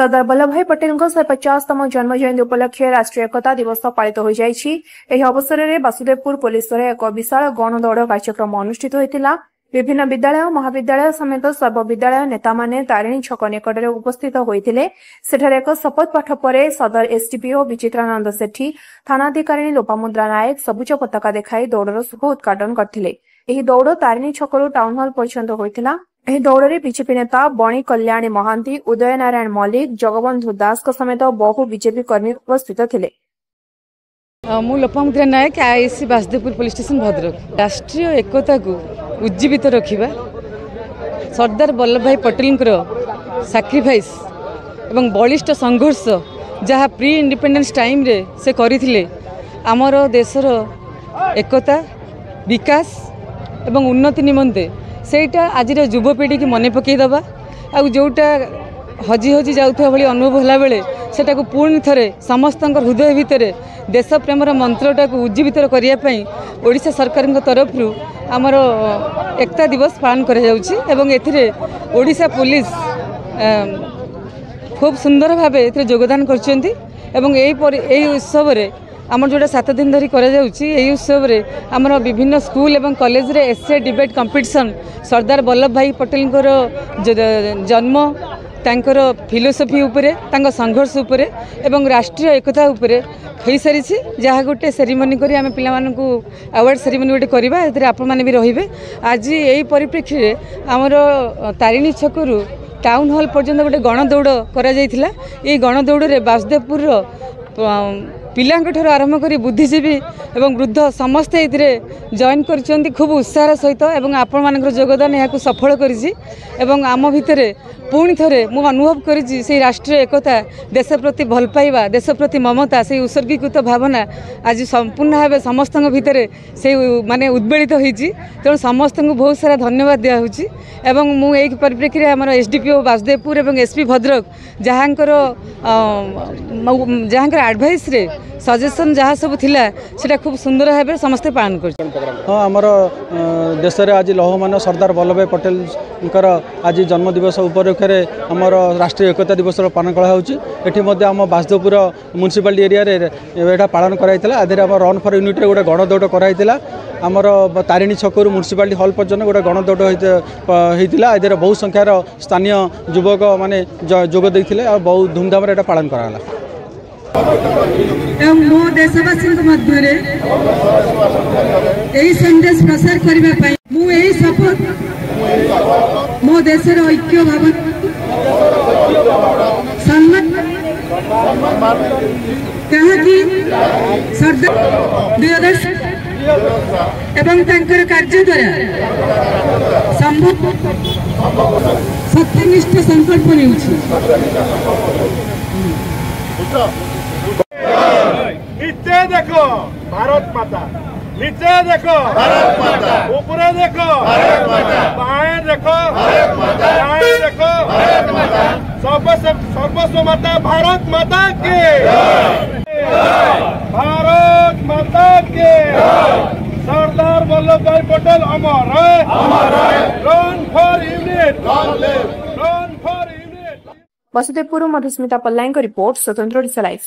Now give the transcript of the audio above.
सरदार वल्लभ भाई पटेल 150तम जन्म जयंती उपलक्षे राष्ट्रीय एकता दिवस पालित हो जाइछि। एही अवसर में वासुदेवपुर पुलिस एक विशाल गणदौड़ कार्यक्रम अनुष्ठित होता। विभिन्न विद्यालय महाविद्यालय समेत सर्वविद्यालय नेता माने तारिणी छक निकट में उपस्थित होते। सेठारे एक शपथ पाठ पर सदर एसडीपीओ विचित्रानंद सेठी थानाधिकारी लोपामुद्रा नायक सबुज पताका देखाई दौड़र शुभ उद्घाटन करथिले। एही दौड़ तारिणी छकरू टाउन हॉल पर्यंत होइतिला। एही दौड़े बीजेपी नेता बणी कल्याणी महांती, उदय नारायण मल्लिक, जगबंधु दास समेत बहु बीजेपी कर्मी उपस्थित थिले। मु Lopamudra Nayak IC Basudevpur police station Bhadrak. राष्ट्रीय एकता को उज्जीवित रखिबा सरदार वल्लभ भाई पटेल सैक्रिफाइस एवं बलिष्ठ संघर्ष जहाँ प्री इंडिपेंडेंस टाइम रे से करथिले आमर देशर एकता विकास एवं उन्नति निमंते सेटा आज युवपीढ़ी की मन पकईदबा आ जोटा हजि हजि जाउथबा भली अनुभव होला बेले सेटा को पुणी थरे समस्त हृदय भितर देश प्रेमर मंत्रटा को उज्जीवित करिया पई ओडिशा सरकार तरफ आमर एकता दिवस पालन करा जाउछि एवं एथिरे ओडिशा पुलिस खूब सुंदर भाव एथिरे योगदान करछन्ती एवं एई उत्सव रे आमर जोटा 7 दिन धरी करा जाउछि। एई उत्सव रे आमर विभिन्न स्कूल एवं कॉलेज रे एसे डिबेट कंपटीशन सरदार वल्लभ भाई पटेल जन्म तांकर फिलोसफी उपरे तांका संघर्ष उपरे एवं राष्ट्रीय एकता उपरे हो सारी जहाँ गोटे सेरिमनी करी आम पिला अवार्ड सेरिमनी गोटे करवा आपण मैंने भी रहिबे। आज यही परिप्रेक्षी में आमर तारिणी छकरू टाउन हॉल पर्यंत गोटे गणदौड़ करा जायथिला। ये गणदौड़ रे वासुदेवपुर पिलांठ आरंभ कर बुद्धिजीवी एवं वृद्ध समस्ते ये जॉइन कर खूब उत्साह सहित एवं आपण मान योगदान यहाँ सफल कर आम भितर पुणी थे मु अनुभव करी से राष्ट्रीय एकता देश प्रति भल पाइबा देश प्रति ममता से उत्सर्गीकृत भावना आज संपूर्ण भाव समस्त भितर से माने उद्वेलित होती। तेणु समस्त को बहुत सारा धन्यवाद दिखाऊँगी एवं मु एक परिप्रेक्षी आम एसडीपीओ वासुदेवपुर एवं एसपी भद्रक जहाँकर एडवाइस रे सजेशन जहाँ सब थिला सेटा खूब सुंदर भाव समस्ते पालन कर। हाँ आमर देश में आज लौहमान सरदार वल्लभ भाई पटेल आज जन्मदिवस उपलक्षे आमर राष्ट्रीय एकता दिवस पालन कर आम वासुदेवपुर म्युनिसिपालिटी एरिया रे पालन कराइला। आम रन फॉर यूनिटी गोटे गणदौड़ कराइला। आमर तारिणी छकरू म्युनिसिपालिटी हॉल पर्यंत गोटे गणदौड़ होता। ए बहु संख्यार स्थानीय युवक माने जोग देइथिले आ बहुत धूमधाम रे पालन कराला। मो देशवासी मध्य संदेश प्रसार करने मु शपथ मो देशर ऐक्य भावना सम्मान कहाँकि सरदार एवं तांकर कार्य द्वारा संभव सत्यनिष्ठ संकल्प नेउछि। नीचे देखो भारत माता, नीचे देखो भारत माता, ऊपर देखो भारत माता, बाएं देखो भारत माता, दाएं देखो भारत माता, सर्वस्व माता भारत माता की भारत माता की। सरदार वल्लभ भाई पटेल अमर है, run for unit, run for unit. Basudevpur Madhusmita पल्लाईं रिपोर्ट स्वतंत्र ओडिशा लाइव।